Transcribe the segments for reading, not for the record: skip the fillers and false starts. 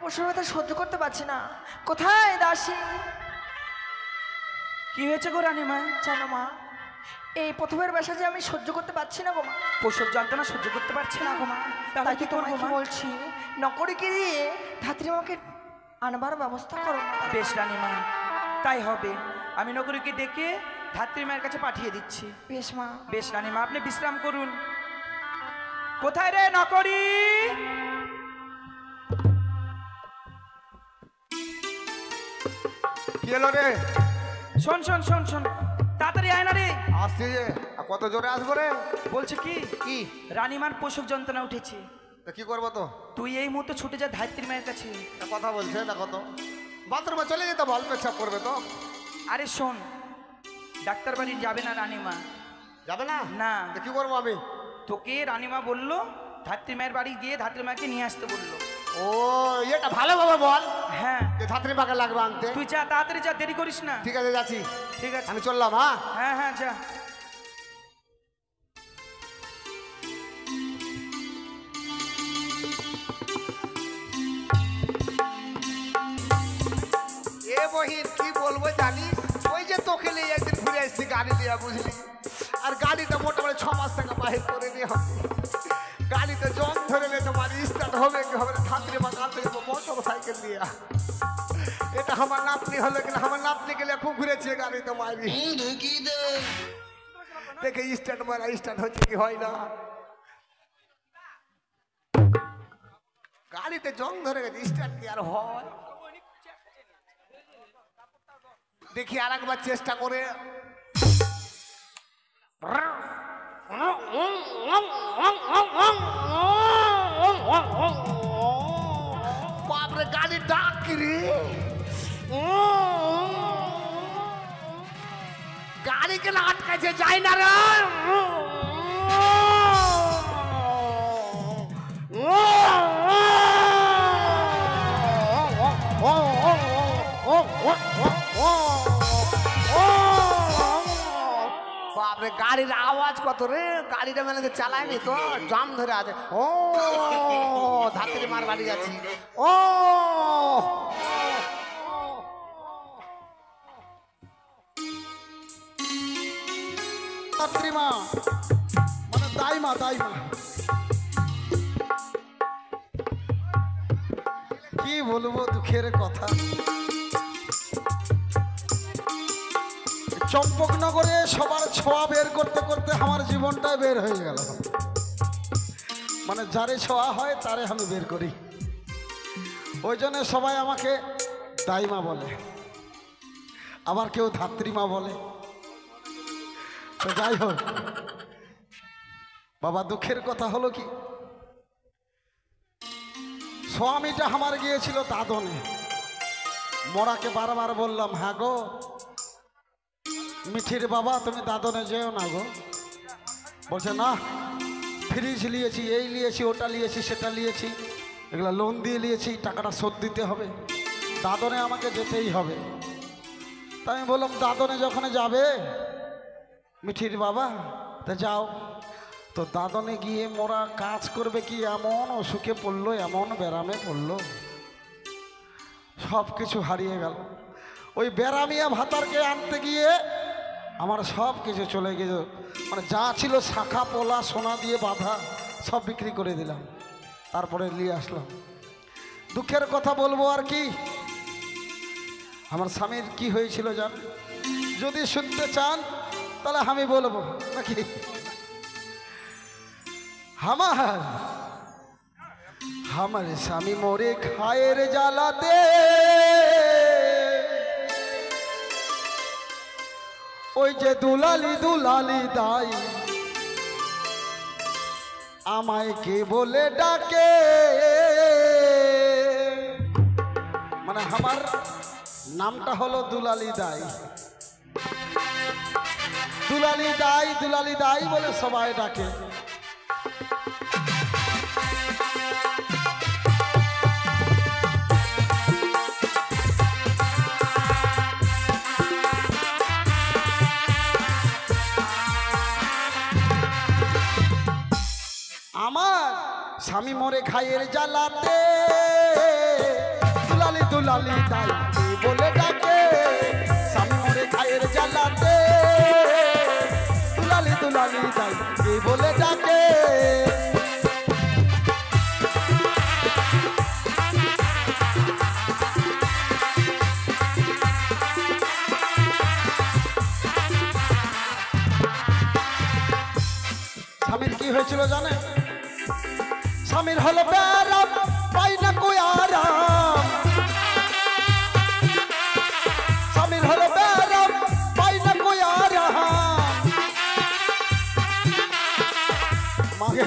প্রসব ব্যথা সহ্য করতে পারছি না। কোথায় দাসী? কি হয়েছে গো রানীমা? জানো মা, এই প্রথমের বাসা যে আমি সহ্য করতে পারছি না গো মা। প্রসব যন্ত্রণা সহ্য করতে পারছি না না গো মা, তাহলে তাই কি তো করবো তোমাকে মা? বলছি, নকরিকে দিয়ে ধাত্রী আমাকে আনবার ব্যবস্থা করো না। বেশ রানীমা, তাই হবে। আমি নগরীকে ডেকে ধাত্রী মায়ের কাছে পাঠিয়ে দিচ্ছি। বেশ মা। বেশ রানীমা, আপনি বিশ্রাম করুন। কোথায় রে নকরি? কি এলো রে? শোন শোন শোন শোন, তাড়াতাড়ি আয় না রে। আসছি যে, কত জোরে আসবো রে? বলছে কি কি রানীমার প্রসব যন্ত্রণা উঠেছে, তা কি করবো তো? তুই এই মুহূর্তে ছুটে যা ধাত্রী মায়ের কাছে। তা কথা বলছে, দেখো তো বাথরুমে চলে যেতে বল, পেছাব করবে তো। আরে শোন, ডাক্তার বাড়ি যাবে না রানীমা। যাবে না? না। তা কি করবো আমি? তোকে রানীমা বললো ধাত্রী মায়ের বাড়ি গিয়ে ধাত্রী মাকে নিয়ে আসতে বললো। ও এটা ভালোভাবে বল হ্যাঁ, যে ধাত্রী পাকে লাগবে আনতে। তুই যা, তাড়াতাড়ি যা, দেরি করিস না। ঠিক আছে, যাচ্ছি। ঠিক আছে, আমি চললাম। হ্যাঁ হ্যাঁ হ্যাঁ যা। এ বহিন কি বলবো জানিস, ওই যে তোকে নিয়ে একদিন ঘুরে এসেছি গাড়ি দিয়ে, বুঝলি? আর গাড়িটা মোটামুটি 6 মাস থেকে বাহির করে নিয়ে হবে। গাড়িতে জং ধরে নিয়ে তোমার স্টার্ট হবে কি হবে? ধাত্রী মা কাল থেকে মোটর সাইকেল দিয়ে। এটা আমার নাতনি হলো কিনা, আমার নাতনি গেলে খুব ঘুরেছে গাড়িতে মারি দেখে স্টার্ট মারা, স্টার্ট হচ্ছে কি হয় না। গাড়িতে জং ধরে গেছে, স্টার্ট কি আর হয়? দেখি আর একবার চেষ্টা করে। বাপরে গাড়ি ডাক রে, গাড়ি কেন আটকাছে যায় না রে? বাপরে গাড়ির আওয়াজ কত রে, গাড়িটা মেলে চালায়নি তো, জাম ধরে আছে। ও ধাত্রী মার বাড়ি যাচ্ছি। ও ধাত্রী মা মানে দাইমা, দাইমা কি বলবো, দুঃখের কথা। চম্পকনগরে সবার ছোঁয়া বের করতে করতে আমার জীবনটাই বের হয়ে গেল। মানে যারে ছোঁয়া হয় তারে আমি বের করি, ওই জন্য সবাই আমাকে দাইমা বলে, আবার কেউ ধাত্রীমা বলে। তো যাই হোক বাবা, দুঃখের কথা হলো কি, স্বামীটা আমার গিয়েছিল দাদনে। মোড়াকে বারবার বললাম, হ্যাঁ গো মিঠির বাবা, তুমি দাদনে যেও না গো। বলছে না, ফ্রিজ নিয়েছি, এই নিয়েছি, ওটা নিয়েছি, সেটা নিয়েছি, এগুলো লোন দিয়ে নিয়েছি, টাকাটা শোধ দিতে হবে, দাদনে আমাকে যেতেই হবে। তাই আমি বললাম, দাদনে যখন যাবে মিঠির বাবা তা যাও। তো দাদনে গিয়ে মোরা কাজ করবে কি, এমন অসুখে পড়লো, এমন ব্যারামে পড়লো, সব কিছু হারিয়ে গেল। ওই ব্যারামিয়া ভাতারকে আনতে গিয়ে আমার সব কিছু চলে গেল। মানে যা ছিল শাখা পোলা সোনা দিয়ে বাঁধা সব বিক্রি করে দিলাম, তারপরে নিয়ে আসলাম। দুঃখের কথা বলবো আর কি, আমার স্বামীর কি হয়েছিল জান? যদি শুনতে চান তাহলে আমি বলবো নাকি? আমার স্বামী মোরে খায়ের জ্বালাতে, ওই যে দুলালি দুলালি দাই আমায় কে বলে ডাকে। মানে আমার নামটা হলো দুলালি দাই। দুলালি দাই, দুলালি দাই বলে সবাই ডাকে। আমার স্বামী মোরে খাইয়ের জ্বালাতে, দুলালি তাই কে বলে ডাকে স্বামী মরে খায়ের জ্বালাতে দুলালি দুলালি তাই কে বলে ডাকে স্বামীর কি হয়েছিল জানে স্বামীর হলো ব্যারাম পাই না কই আরাম স্বামীর হলো ব্যারাম পাই না কই আরাম মাগে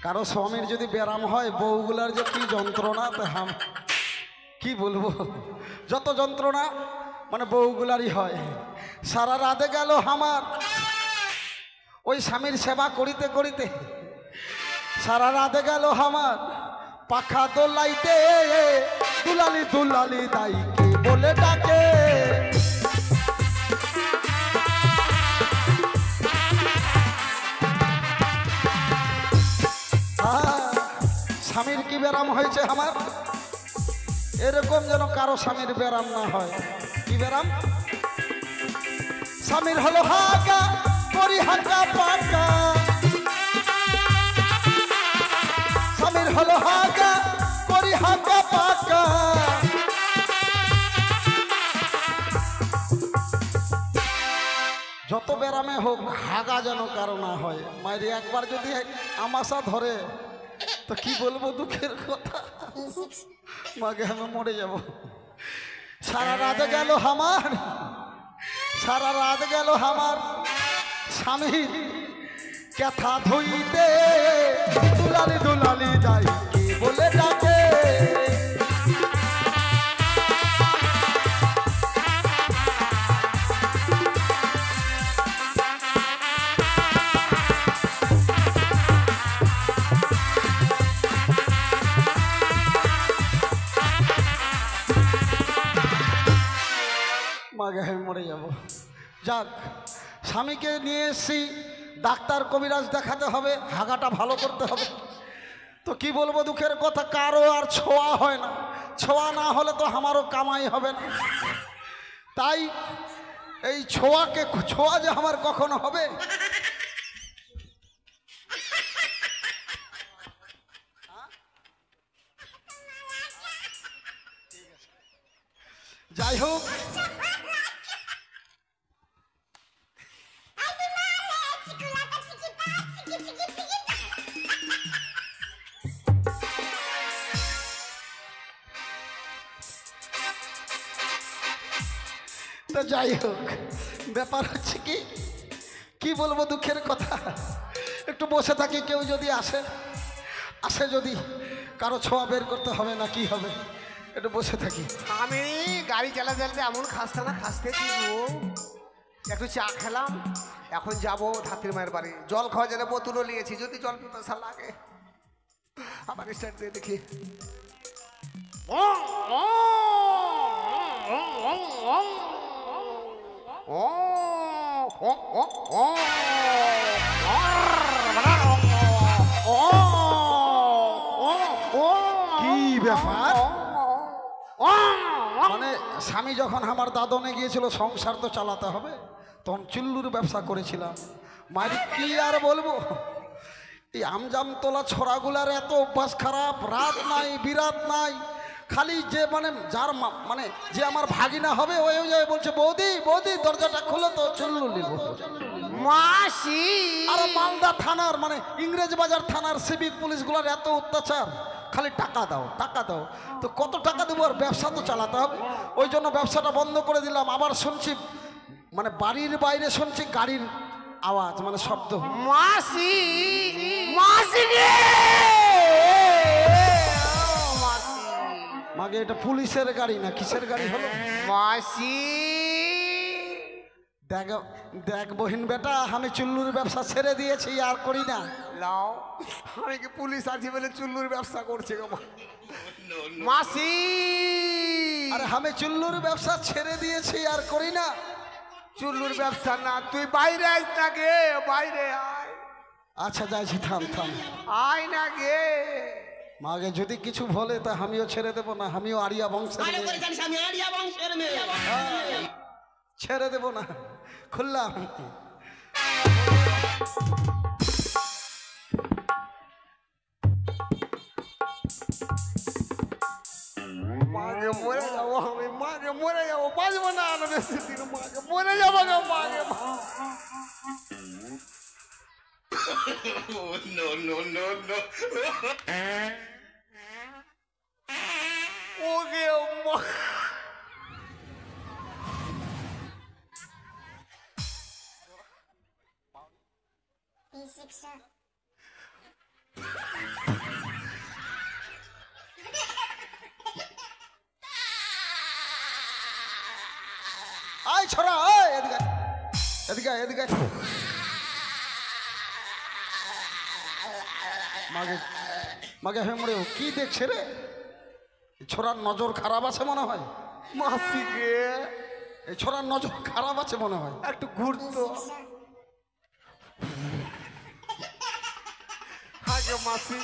কারো স্বামীর যদি ব্যারাম হয় বউগুলার যে কি যন্ত্রণা তা কি বলবো যত যন্ত্রণা মানে বউগুলারই হয় সারা রাতে গেল আমার ওই স্বামীর সেবা করিতে করিতে সারা রাতে গেল আমার পাখা দোলাইতে দুলালি দুলালি তাই কে বলে ডাকে স্বামীর কি ব্যারাম হয়েছে আমার এরকম যেন কারো স্বামীর ব্যারাম না হয় কি ব্যারাম স্বামীর হলো হাগা পরি হাগা পাকা স্বামীর হলো হাগা পরি হাগা পাকা যত ব্যারামে হোক হাগা যেন কারো না হয় মায়ের একবার যদি আমাশা ধরে তো কি বলবো দুঃখের কথা মাকে আমি মরে যাব সারা রাত গেল আমার সারা রাত গেল আমার স্বামী কথা ধুইতে দুলালি দুলালি যাই কে বলে ডাকে মাগে আমি মরে যাব যাক স্বামীকে নিয়ে এসছি ডাক্তার কবিরাজ দেখাতে হবে হাগাটা ভালো করতে হবে তো কি বলবো দুঃখের কথা কারো আর ছোঁয়া হয় না ছোঁয়া না হলে তো আমারও কামাই হবে না তাই এই ছোঁয়া যে আমার কখনো হবে যাই হোক তো যাই হোক ব্যাপার হচ্ছে কি বলবো দুঃখের কথা একটু বসে থাকি কেউ যদি আসে যদি কারো ছোঁয়া বের করতে হবে না কি হবে একটু বসে থাকি আমি গাড়ি চালাতে চালাতে এমন খাসতে না খাসতে একটু চা খেলাম এখন যাব ধাত্রী মায়ের বাড়ি জল খাওয়া যেন বোতলও নিয়েছি যদি জল পিপাসা লাগে আবার স্টার্ট দিয়ে দেখি কি ব্যাপার মানে স্বামী যখন আমার দাদনে গিয়েছিল সংসার তো চালাতে হবে তখন চুল্লুর ব্যবসা করেছিলাম মারি কি আর বলবো এই আমজাম তোলা ছড়াগুলার এত অভ্যাস খারাপ রাত নাই বিরাত নাই খালি যে মানে যার মানে যে আমার ভাগিনা হবে ওই বলছে বৌদি বৌদি দরজাটা খুলে তো চুল্লু নিব মাসি আর মালদা থানার মানে ইংরেজ বাজার থানার সিভিক পুলিশগুলোর এত অত্যাচার খালি টাকা দাও তো কত টাকা দেবো আর ব্যবসা তো চালাতে হবে ওই জন্য ব্যবসাটা বন্ধ করে দিলাম আবার শুনছি মানে বাড়ির বাইরে শুনছি গাড়ির আওয়াজ মানে শব্দ মাসি মাসি রে মাগে এটা পুলিশের গাড়ি না কিসের গাড়ি হলো মাসি দেখ বহিন বেটা আমি চুল্লুর ব্যবসা ছেড়ে দিয়েছি আর করি না লাও আমি কি পুলিশ আছি বলে চুল্লুর ব্যবসা করছে গো মাসি আরে আমি চুল্লুর ব্যবসা ছেড়ে দিয়েছি আর করি না চুল্লুর ব্যবসা না তুই বাইরে আয় না গে বাইরে আয় আচ্ছা যাইছি থাম আয় না গে মাকে যদি কিছু বলে তা আমিও ছেড়ে দেবো না, আমিও আরিয়া বংশের ভালো মেয়ে। করে জানিস আমি আরিয়া বংশের মেয়ে। ছেড়ে দেবো না, খুললাম। মাকে মরে যাবো আমি, মাকে মরে যাবো, বাঁচবো না আর বেশি দিন, মাকে মরে যাবো গো, মাকে। ওকে মা, আয় ছোড়া, আয় এদিকে আয়। এদিকে আয়, এদিকে আয়। মাকে মাকে হেমড়ে কি দেখছে রে? এই ছোড়ার নজর খারাপ আছে মনে হয়। মাসিকে এই ছোড়ার নজর খারাপ আছে মনে হয়। একটু ঘুরতো। আগে মাসি,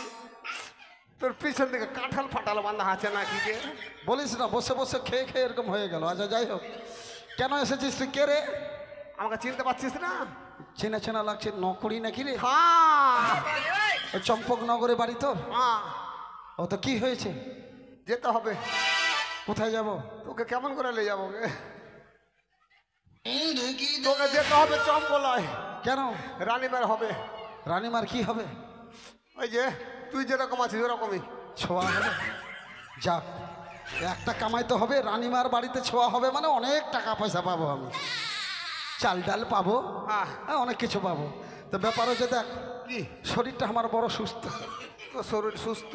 তোর পিছন দিকে কাঁঠাল ফাটাল বাঁধা আছে নাকি গে? বলিস না, বসে বসে খেয়ে খেয়ে এরকম হয়ে গেল। আচ্ছা যাই হোক, কেন এসেছিস তুই? কে রে? আমাকে চিনতে পারছিস না? চেনা চেনা লাগছে, নকরি নাকি রে? হ্যাঁ ওই চম্পকনগরে বাড়ি তোর? হ্যাঁ, ও তো কি হয়েছে? যেতে হবে। কোথায় যাব? তোকে কেমন করে নিয়ে যাবো গে? তোকে যেতে হবে চম্পলায়। কেন? রানীবার হবে। রানীমার কি হবে? ওই যে তুই যেরকম আছিস ওরকমই। ছোঁয়া হবে? যাক, একটা কামাই তো হবে। রানীমার বাড়িতে ছোঁয়া হবে মানে অনেক টাকা পয়সা পাবো আমি, চাল ডাল পাবো, আহ। হ্যাঁ অনেক কিছু পাবো। তো ব্যাপার হচ্ছে দেখ, কি শরীরটা আমার বড় সুস্থ। তোর শরীর সুস্থ?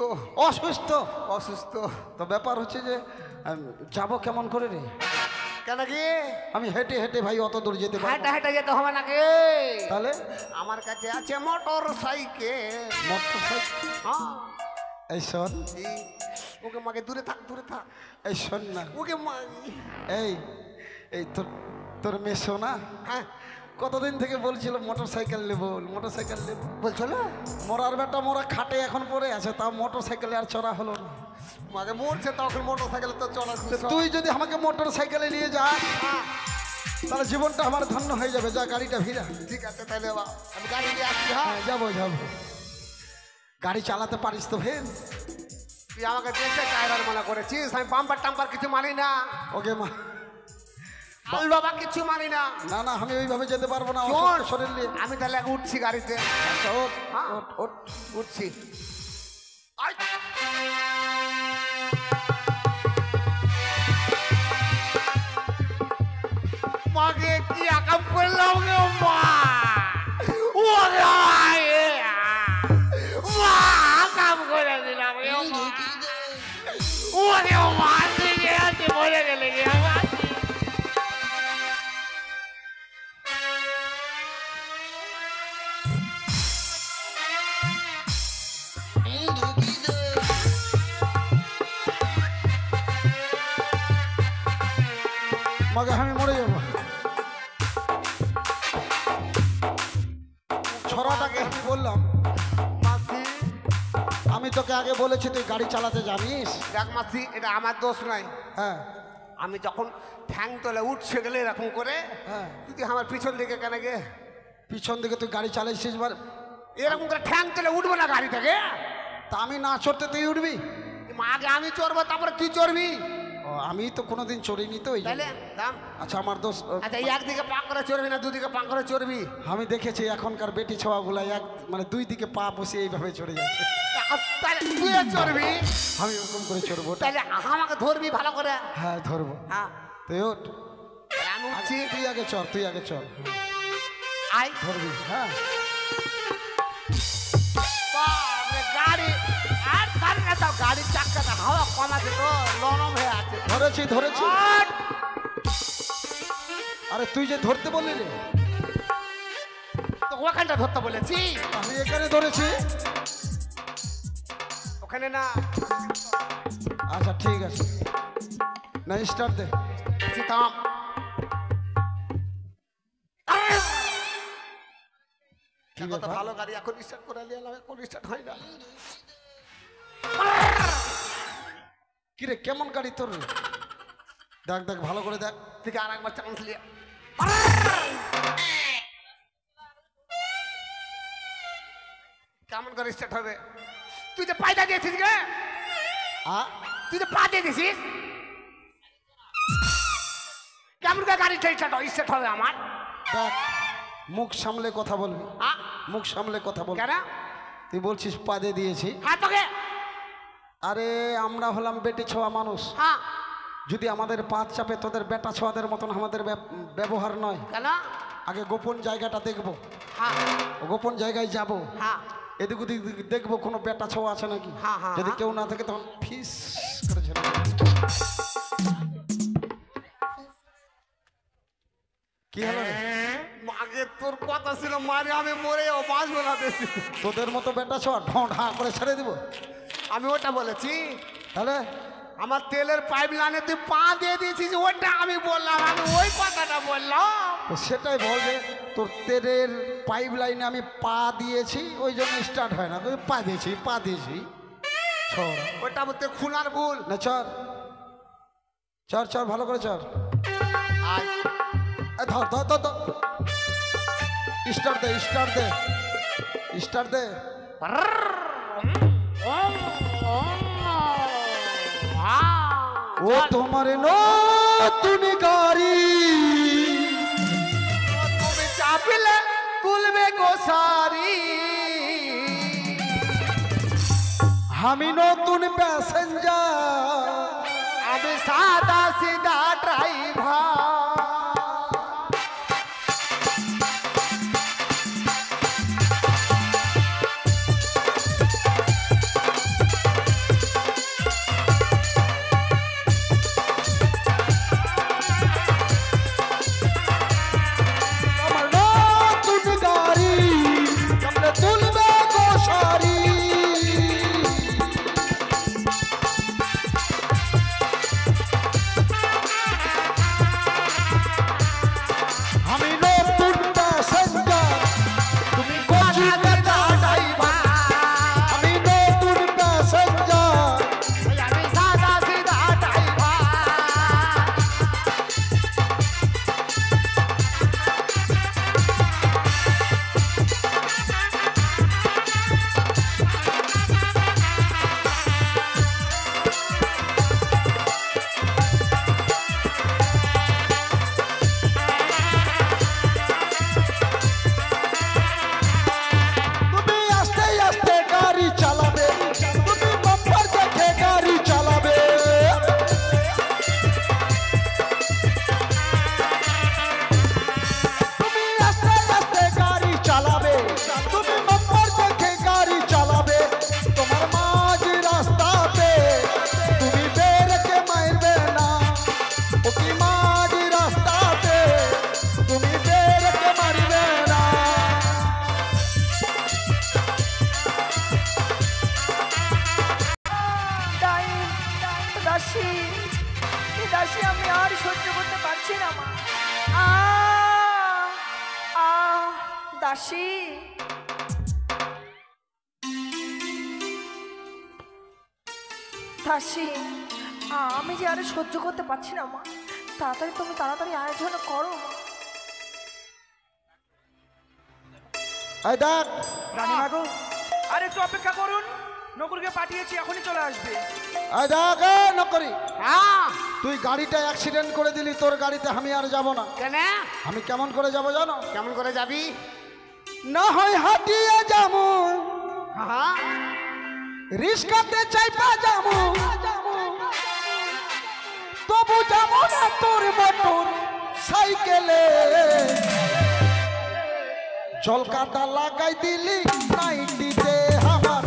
অসুস্থ। অসুস্থ? তো ব্যাপার হচ্ছে যে যাব কেমন করে রে? কেন কি? আমি হেঁটে হেঁটে ভাই অত দূর যেতে পারবো হাঁটা না। হাঁটা যেতে হবে নাকি? তাহলে আমার কাছে আছে মোটর সাইকেল। Motor cycle? হ্যাঁ, এই শোন, ওকে মাকে দূরে থাক, দূরে থাক। এই শোন না, ওকে মা, এই এই তোর তোর মেয়ে সোনা হ্যাঁ কতদিন থেকে বলছিল মোটর সাইকেল নেবো, মোটর সাইকেল নেবো। বলছো না? মরার বেটা মোরা খাটে এখন পড়ে আছে, তাও মোটর সাইকেলে আর চড়া হলো না। মাকে মরছে তখন মোটর সাইকেল তো চড়া। তো তুই যদি আমাকে মোটর সাইকেলে নিয়ে যাস তাহলে জীবনটা আমার ধন্য হয়ে যাবে। যা, গাড়িটা ভিড়া। ঠিক আছে তাহলে আমি গাড়ি নিয়ে আসছি। হ্যাঁ, হ্যাঁ যাবো যাবো। গাড়ি চালাতে পারিস তো ভেন? তুই আমাকে দেশে ড্রাইভার মনে করেছিস? আমি বাম্পার টাম্পার কিছু মানি না। ওকে মা, আল বাবা কিছু মানি না। না না আমি ওইভাবে যেতে পারবো না, শোন, অসুস্থ শরীর নিয়ে। আমি তাহলে এখন উঠছি গাড়িতে। আচ্ছা ওঠ, হ্যাঁ, ওঠ, ওঠ। উঠছি। আই। মাকে কি আকাম করলাম গে মা? ও মা আকাম করে দিলাম গে মা। ওরে মা দিকে আছে মরে গেলে গে আমার। মাকে আমি মরে যাবো। ছড়াটাকে আমি বললাম, মাসি, আমি তোকে আগে বলেছি তুই গাড়ি চালাতে জানিস। দেখ মাসি, এটা আমার দোষ নাই। হ্যাঁ আমি যখন ঠ্যাং তলে উঠছে গেলে এরকম করে, হ্যাঁ, তুই আমার পিছন দিকে কেন গে? পিছন দিকে তুই গাড়ি চালাইছিস, এরকম করে ঠ্যাং তলে উঠবো না গাড়ি থেকে? তা আমি না চড়তে তুই উঠবি? আগে আমি চড়বো তারপরে তুই চড়বি। ও, আমি তো কোনোদিন চড়িনি তো ওই জন্য। তাহলে দাম। আচ্ছা আমার দোষ। আচ্ছা, একদিকে পা করে চড়বি না দুদিকে পা করে চড়বি? আমি দেখেছি এখনকার বেটি ছোঁয়াগুলা এক মানে দুই দিকে পা বসে এইভাবে চড়ে যাচ্ছে। তাহলে তুই চড়বি? আমি ওরকম করে চড়বো। তাহলে আমাকে ধরবি ভালো করে। হ্যাঁ ধরবো। হ্যাঁ, তুই ওঠ, আমি উঠছি। তুই আগে চল, তুই আগে চল। আই ধরবি? হ্যাঁ বাপরে, গাড়ি আর গাড়ি না, তাও গাড়ির চাক্কাটা হাওয়া কমাতে তো নরম হয়ে আছে। ধরেছি ধরেছি। আর আরে তুই যে ধরতে বললি রে, তো ওখানটা ধরতে বলেছি, আমি এখানে ধরেছি। ওখানে না। আচ্ছা ঠিক আছে, না স্টার্ট দে। থাম। কি কত ব্যাপার? ভালো গাড়ি, এখন স্টার্ট করে নিয়ে এলাম, এখন স্টার্ট হয় না। কিরে কেমন গাড়ি তোর রে? দেখ দেখ ভালো করে দেখ। ঠিক আর একবার চান্স লিয়া কেমন করে স্টার্ট হবে? তুই যে পায়দা দিয়েছিস গে, তুই যে পা দিয়ে দিছিস, কেমন করে গাড়ি স্টার্ট হবে আমার? দেখ মুখ সামলে কথা বলবি, হ্যাঁ মুখ সামলে কথা বল। কেন? তুই বলছিস পাদে দিয়েছি। হ্যাঁ তোকে। আরে আমরা হলাম বেটে ছোঁয়া মানুষ, হ্যাঁ যদি আমাদের পাঁচ চাপে তোদের বেটা ছোঁয়াদের মতন আমাদের ব্যবহার নয়। কেন? আগে গোপন জায়গাটা দেখবো, হ্যাঁ গোপন জায়গায় যাব, হ্যাঁ এদিক ওদিক দেখবো কোনো বেটা ছোঁয়া আছে নাকি। হ্যাঁ, হ্যাঁ, যদি হ্যাঁ। কেউ না থাকে তখন ফিস করে ছেড়ে দেবো। কি হলো রে? মাগে তোর কথা ছিল মারে আমি মরে বাঁচবো না বেশি। তোদের মতো বেটা ছোঁয়া ঢঁ ঢা করে ছেড়ে দিব? আমি ওটা বলেছি, তাহলে আমার তেলের পাইপ লাইনে তুই পা দিয়ে দিয়েছিস, ওটা আমি বললাম, আমি ওই কথাটা বললাম। তো সেটাই বলবে, তোর তেলের পাইপ লাইনে আমি পা দিয়েছি ওই জন্য স্টার্ট হয় না। তুই পা দিয়েছি পা দিয়েছি ছড় ওটা বলতে খুনার ভুল। না চর চর চর ভালো করে চর। আয় ধর ধর ধর ধর start they start they start দে। ও তোমার নতুন গাড়ি তুমি চাপিলে তুলবে গোসারি, আমি নতুন প্যাসেঞ্জার, আমি সাদা সিধা ড্রাইভার। আমার নতুন গাড়ি সামনে তুলবে গোসারি। আমি নতুন প্যাসেঞ্জার, তুমি কচি বেটা ড্রাইভার। আমি নতুন প্যাসেঞ্জার, আমি সাদা সিধা ড্রাইভার। তুমি আস্তে আস্তে গাড়ি চালাবে, তুমি বাম্পার দেখে গাড়ি চালাবে। তুমি আস্তে আস্তে গাড়ি চালাবে, তুমি বাম্পার দেখে গাড়ি চালাবে। তোমার মাঝ রাস্তাতে তুমি বেরকে মারবে না, ও কি মাঝ রাস্তাতে তুমি বেরকে মারবে না। দাসী দাসী আমি আর সহ্য করতে পারছি না মা। দাসী দাসী আমি যে আর সহ্য করতে পারছি না মা, তাড়াতাড়ি তুমি তাড়াতাড়ি আয়োজন করো মা। এই দেখ রানীমা গো, আর একটু অপেক্ষা করুন, নকুরকে পাঠিয়েছি, এখনই চলে আসবে। এই দেখ নকরি, হ্যাঁ তুই গাড়িটা অ্যাক্সিডেন্ট করে দিলি, তোর গাড়িতে আমি আর যাব না। কেন? আমি কেমন করে যাব জানো? কেমন করে যাবি? না হয় হাঁটিয়ে যাবো, হ্যাঁ রিস্কাতে চাইপা যাবো, তবু যাবো না তোর মোটর সাইকেলে। জলকাটা লাগাই দিলি নাইটিতে আমার,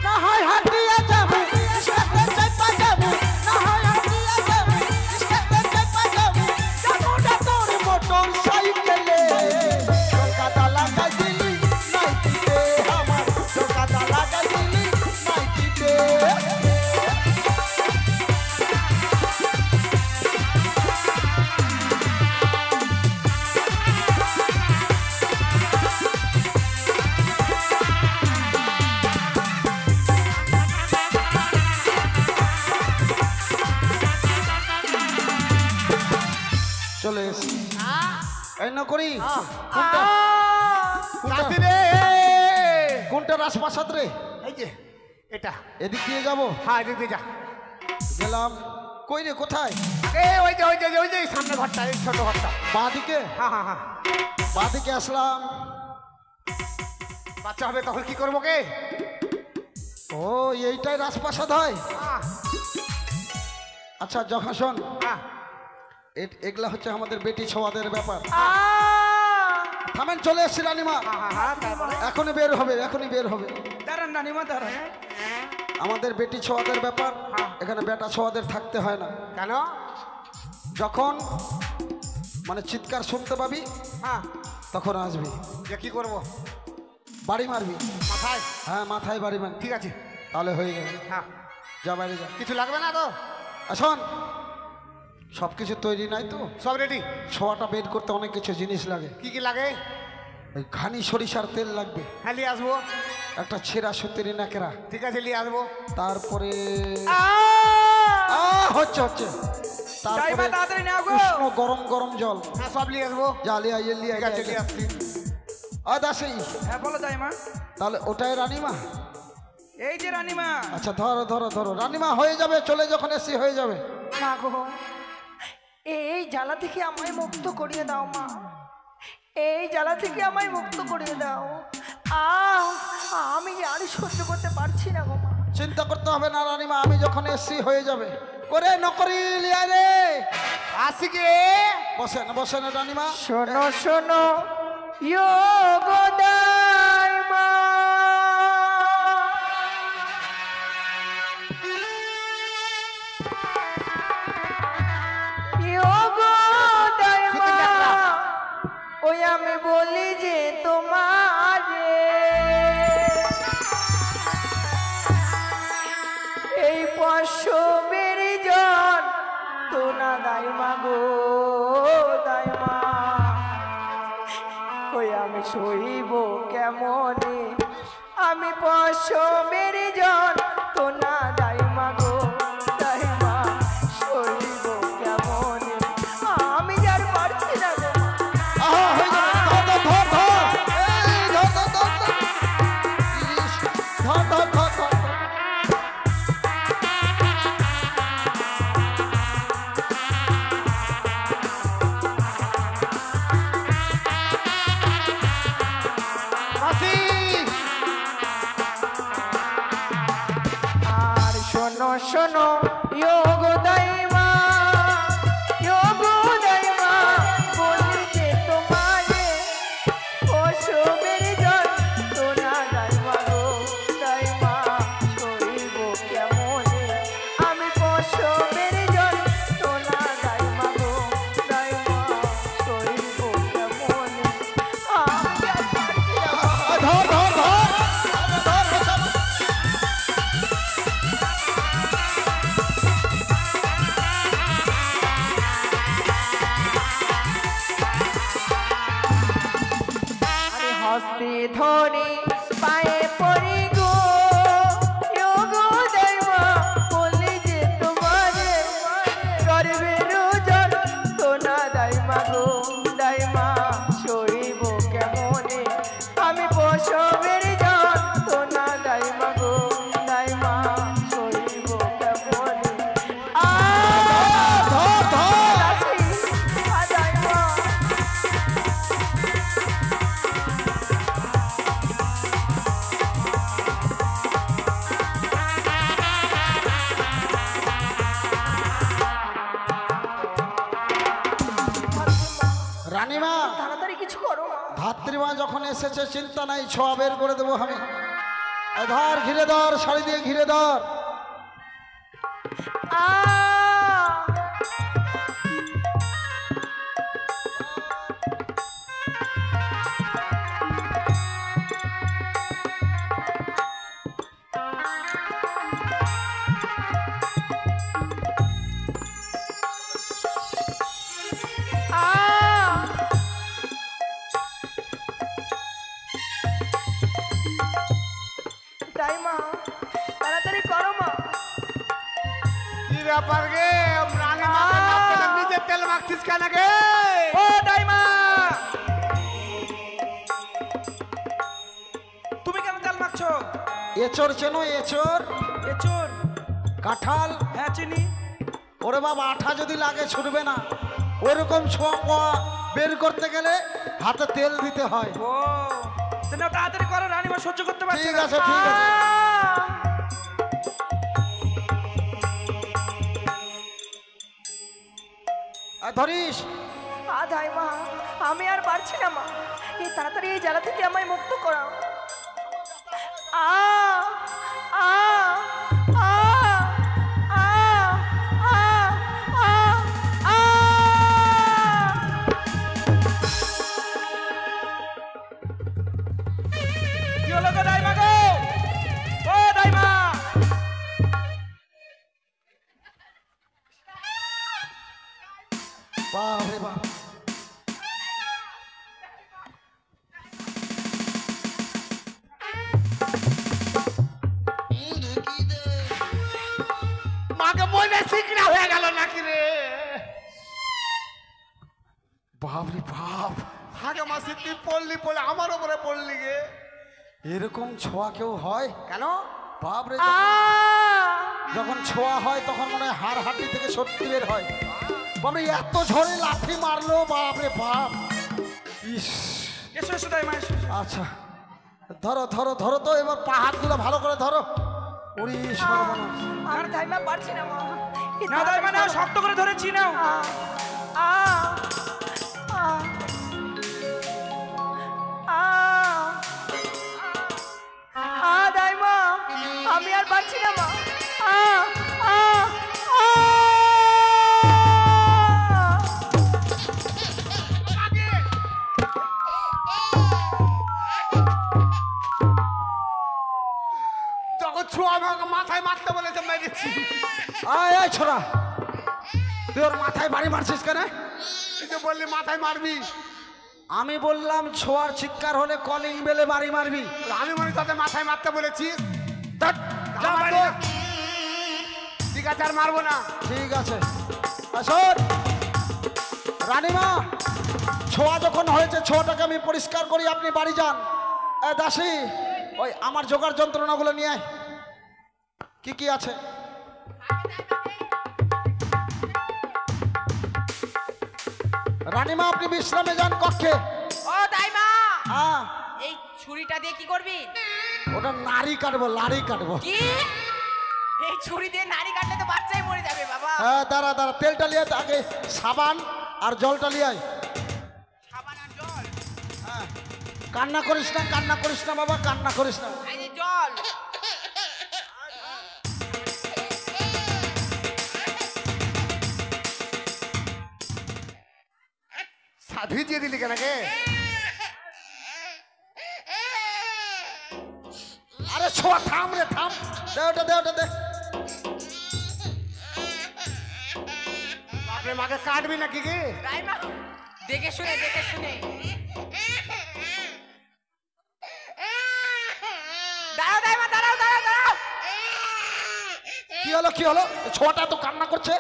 না হয় হাঁটিয়ে যাবো, রিস্কাতে চাইপা যাবো, না হয় হাঁটিয়ে যাবো, রিস্কাতে চাইপা যাবো, যাবো না তোর মোটর সাইকেলে। জলকাটা লাগাই দিলি এই নকরি নাতি রে কোনটা রাজপ্রাসাদ রে? এই যে এটা। এদিক দিয়ে যাবো? হ্যাঁ এদিক দিয়ে যা। গেলাম। কই রে, কোথায়? ওই যে সামনে ঘরটা, এই ছোট ঘরটা। বাঁ দিকে? হ্যাঁ হ্যাঁ হ্যাঁ। বাঁ দিকে আসলাম। বাচ্চা হবে তখন কি করবো কে? ও এইটাই রাজপ্রাসাদ হয়? আচ্ছা যখন শোন, এগুলা হচ্ছে আমাদের বেটি ছোয়াদের ব্যাপার। থামেন, চলে এসছি রানীমা। এখনই বের হবে, এখনই বের হবে। দাঁড়ান রানীমা দাঁড়ান। আমাদের বেটি ছোয়াদের ব্যাপার, এখানে বেটা ছোয়াদের থাকতে হয় না। কেন? যখন মানে চিৎকার শুনতে পাবি হ্যাঁ তখন আসবি। যে কি করবো? বাড়ি মারবি মাথায়? হ্যাঁ মাথায় বাড়ি মারবি। ঠিক আছে তাহলে হয়ে যাবে। হ্যাঁ যা বাইরে যা। কিছু লাগবে না তো? শোন, সব কিছু তৈরি নাই তো? সব রেডি। ছোয়াটা বের করতে অনেক কিছু জিনিস লাগে। কি কি লাগে? ওই ঘানি সরিষার তেল লাগবে, হ্যাঁ নিয়ে আসবো। একটা ছেঁড়া সুতিরি নাকেরা, ঠিক আছে নিয়ে আসবো। তারপরে হচ্ছে হচ্ছে দাইমা তাড়াতাড়ি নাও গো। উষ্ণ গরম গরম জল। হ্যাঁ সব নিয়ে আসবো। যা লিয়া লিয়া ঠিক আছে নিয়ে আসছি। দাসি। হ্যাঁ বলো দাইমা। তাহলে ওটাই রানীমা? এই যে রানীমা। আচ্ছা ধরো ধরো ধরো। রানীমা হয়ে যাবে, চলে যখন এসি হয়ে যাবে। মা গো, এই জ্বালা থেকে আমায় মুক্ত করিয়ে দাও মা, এই জ্বালা থেকে আমায় মুক্ত করিয়ে দাও। আমি আর সহ্য করতে পারছি না গো মা। চিন্তা করতে হবে না রানীমা, আমি যখন এসি হয়ে যাবে। করে নকরি লিয়া রে। আসি কে? বসেন বসেন রানীমা। শোনো শোনো দাইমা, ওই আমি বলি যে তোমার এই পশমের জন তো না দাইমা গো দাইমা, ওই আমি সইব কেমনে, আমি পশমের জন তো না দাইমা গো দাইমা, সইব কেমনে, আমি যার পারছি না গো। আর শোনো শোনো গো দাইমা, গো দাইমা, বলি যে তোমারে পশমের জন তো না দাইমা গো দাইমা, সইব কেমনে, আমি পশমের জন তো না দাইমা গো দাইমা, সইব কেমনে, আমি আর পারছি না। হস্তে ধরে পায়ে পড়ি গো গো দাইমা, বলি যে তোমারে গর্বের জন তো না দাইমা গো দাইমা, সইব কেমনে, আমি পশমের জন তো না দাইমা গো দাইমা, সইব কেমনে, দাইমা। রানীমা তাড়াতাড়ি কিছু করো না। ধাত্রীমা যখন এসেছে চিন্তা নাই, ছোঁয়া বের করে দেবো আমি। ধর ঘিরে ধর, শাড়ি দিয়ে ঘিরে ধর। দাইমা তাড়াতাড়ি করো মা। কি ব্যাপার গে? রানী মা নিজে তেল মাখছিস কেন গে? ও দাইমা এচোর চেনো এচোর? এচোর? কাঁঠাল? হ্যাঁ চিনি। ওরে বাবা, আঠা যদি লাগে ছুটবে না। ওরকম ছোঁয়া পোয়া বের করতে গেলে হাতে তেল দিতে হয়। ও না, তাড়াতাড়ি করো, রানীমা সহ্য করতে পারছে ঠিক না। আছে ঠিক আছে। আর ধরিস। আধাই মা, আমি আর পারছি না মা, এই তাড়াতাড়ি এই জ্বালা থেকে আমায় মুক্ত করাও। আ আ আ আ আ আ আ। কি হলো গো দাইমা গো? ও দাইমা! বাপ রে বাপ। মাকে মনে শিকড়া হয়ে গেল নাকি রে? বাপ রে বাপ, আগে মাসি তুই পড়লি পড়লে আমার উপরে পড়লি গে। এরকম ছোঁয়া কেউ হয়? কেন? বাপ রে, আ যখন ছোঁয়া হয় তখন মনে হয় হাড় হাড্ডি থেকে শক্তি বের হয়। বাপরে, এত ঝড়ে লাথি মারলো, বাপ রে বাপ। ইস, এসো এসো দাইমা, এসো এসো। আচ্ছা ধরো ধরো ধরো তো, এবার পা হাতগুলো ভালো করে ধরো। ওরে সর্বনাশ। আমি ধাইমা পারছি না মা, এই না দাইমা নাও, শক্ত করে ধরেছি, নাও। আ আ আ আ আ দাইমা, আমি আর পারছি না মা। আ আ আ। যখন ছোঁয়া আমাকে মাথায় মারতে বলেছে মেরেছি। আয় আয় ছোড়া, তুই ওর মাথায় বাড়ি মারছিস কেন? তুই যে বললি মাথায় মারবি, আমি বললাম ছোঁয়ার চিৎকার হলে কলিং বেলে বাড়ি মারবি। আমি মনে তাদের মাথায় মারতে বলেছিস। ধ্যাৎ, যা আমার বাড়ি। তো- ঠিক আছে, আর মারবো না। ঠিক আছে, আসুন। রানীমা, ছোঁয়া যখন হয়েছে ছোঁয়াটাকে আমি পরিষ্কার করি, আপনি বাড়ি যান। এ দাসী, ওই আমার জোগাড় যন্ত্রণাগুলো নিয়ে আয়। কি কি আছে? রানীমা, আপনি বিশ্রামে যান কক্ষে। ও দাইমা, হ্যাঁ, এই ছুরিটা দিয়ে কি করবি? ওটা নাড়ি কাটবো, লাড়ি কাটবো। কি? এই ছুরি দিয়ে নাড়ি কাটলে তো বাচ্চাই মরে যাবে বাবা। হ্যাঁ, দাঁড়া দাঁড়া, তেলটা লিয়ে আয়, আগে সাবান আর জলটা লিয়ে আয়। সাবান আর জল। হ্যাঁ, কান্না করিস না, কান্না করিস না বাবা, কান্না করিস না। এই যে জল। ভিজিয়ে দিলি কেন গে? আরে ছোঁয়া, থাম রে, থাম। দে ওটা, দে ওটা, দে। বাপরে, মাকে কাটবি নাকি গে? দাইমা, দেখে শুনে দেখে শুনে। দাঁড়াও দাইমা, দাঁড়াও দাঁড়াও দাঁড়াও। কি হলো, কি হলো? ছোঁয়াটা তো কান্না করছে।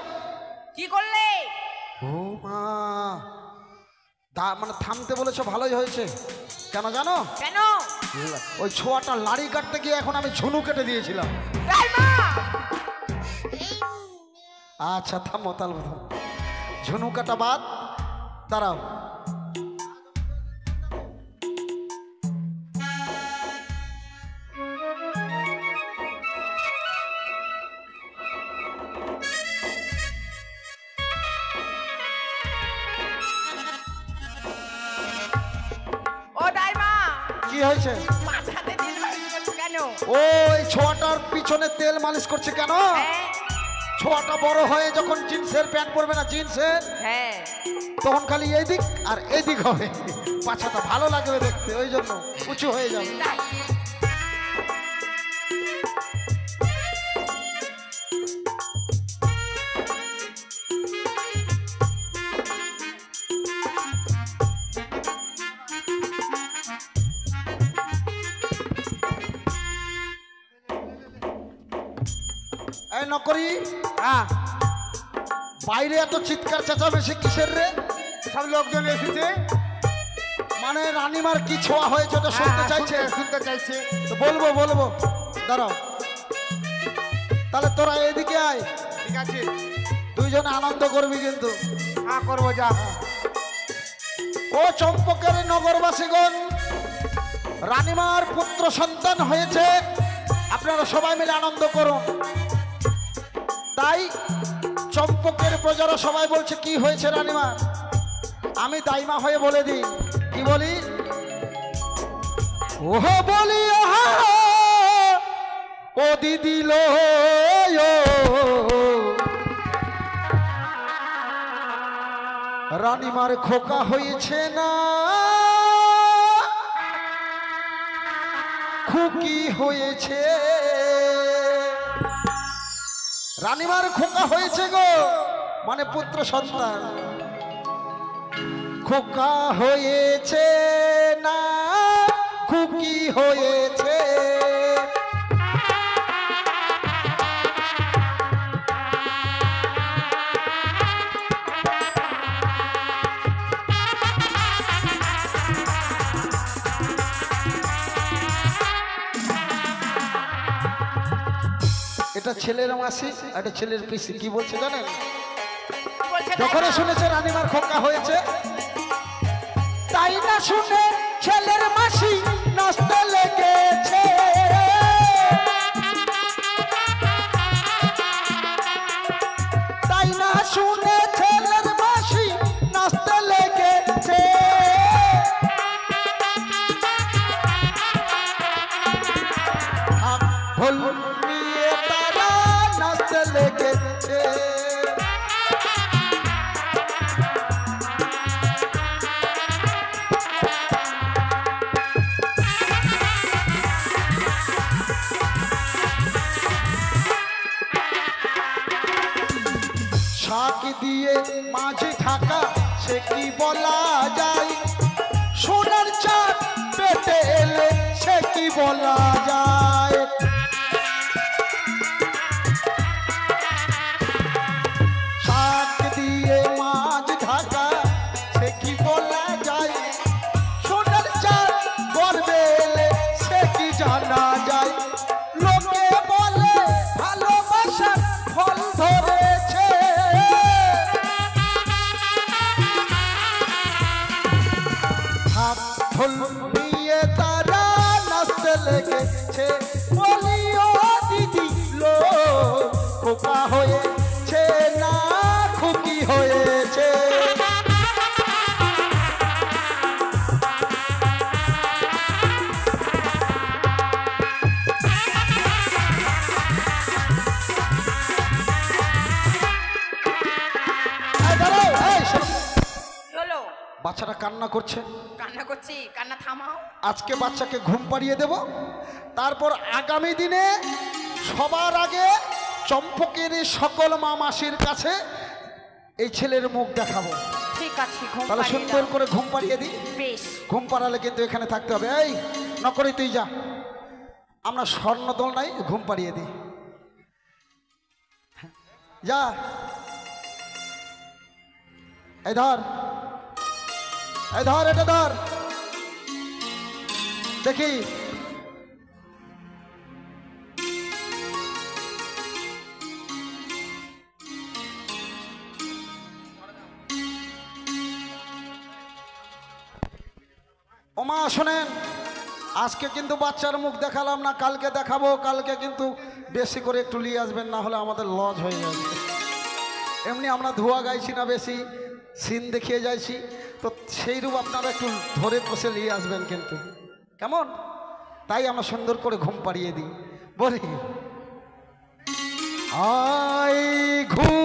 কি করলে? ও মা, মানে থামতে বলেছো, ভালোই হয়েছে। কেন জানো? কেন? ওই ছোঁয়াটা লাড়ি কাটতে গিয়ে এখন আমি ঝুনু কেটে দিয়েছিলাম। দাইমা, আচ্ছা থামো, তাহলে থামো। ঝুনু কাটা বাদ, দাঁড়াও। ও দাইমা, কি হয়েছে? মাথাতে তেল মালিশ করছো কেন? ওই ছোঁয়াটার পিছনে তেল মালিশ করছে কেন? হ্যাঁ ছোঁয়াটা বড় হয়ে যখন জিন্সের প্যান্ট পরবে না, জিন্সের, হ্যাঁ। তখন খালি এইদিক আর এইদিক হবে, পাছাটা ভালো লাগবে দেখতে, ওই জন্য উঁচু হয়ে যাবে। তাই। এই নকরি, হ্যাঁ, বাইরে এত চিৎকার চেঁচামেচি কিসের রে? সব লোকজন এসেছে। মানে রানীমার কি ছোঁয়া হয়েছে ওটা শুনতে চাইছে? শুনতে চাইছে। তো বলবো বলবো, দাঁড়াও, তাহলে তোরা এদিকে আয়, ঠিক আছে, দুইজনে আনন্দ করবি কিন্তু। হ্যাঁ করবো, যা। ও চম্পকের নগরবাসীগণ, রানীমার পুত্র সন্তান হয়েছে, আপনারা সবাই মিলে আনন্দ করুন। তাই চম্পকের প্রজারা সবাই বলছে কি হয়েছে রানীমা, আমি দাইমা হয়ে বলে দিই। কি বলি? ওহ বলি আহা ও দিদি লো, রানীমার খোকা হয়েছে না খুকি হয়েছে, রানীমার খোকা হয়েছে গো, মানে পুত্র সন্তান। খোকা হয়েছে না খুকি হয়েছে, এটা ছেলের মাসি, এটা ছেলের পিসি। কি বলছে জানেন? যখন শুনেছে রানীমার খোকা হয়েছে, তাই না শুনে ছেলের মাসি নাচতে লেগেছে, তাই না শুনে ছেলের মাসি নাচতে লেগেছে। ঢোল নিয়ে তারা নাচতে লেগেছে, শাক দিয়ে মাঝে ঢাকা সে কি বলা যায়, সোনার চাঁদ পেটে এলে সে কি বলা যায়। শাক দিয়ে মাছ ঢাকা সে কি বলা যায়, সোনার চাঁদ গর্বে এলে সে কি জানা যায়। লোকে বলে ভালোবাসার ফল ধরেছে, ঢোল নিয়ে তারা নাচতে লেগেছে, বলিও দিদি লো খোকা হয়েছে না খুকি হয়েছে। হলো বাচ্চাটা কান্না করছে, কান্না করছি, কান্না থামাও। আজকে বাচ্চাকে ঘুম পাড়িয়ে দেব, তারপর আগামী দিনে সবার আগে চম্পকের সকল মা মাসির কাছে এই ছেলের মুখ দেখাবো। ঠিক আছে, ঘুম তাহলে পাড়িয়ে সুন্দর দাও। করে ঘুম পাড়িয়ে দিই। বেশ, ঘুম পাড়ালে কিন্তু এখানে থাকতে হবে। এই নকরি তুই যা, আমরা স্বর্ণদল নাই, ঘুম পাড়িয়ে দিই, যা। এই ধর, এই ধর, এটা ধর, দেখি ওমা শোনেন, আজকে কিন্তু বাচ্চার মুখ দেখালাম না, কালকে দেখাবো। কালকে কিন্তু বেশি করে একটু নিয়ে আসবেন, না হলে আমাদের লজ হয়ে যাবে। এমনি আমরা ধোয়া গাইছি না, বেশি সিন দেখিয়ে যাইছি, তো সেইরূপ আপনারা একটু ধরে কষে নিয়ে আসবেন কিন্তু, কেমন? তাই আমরা সুন্দর করে ঘুম পাড়িয়ে দিই। বলি আই ঘুম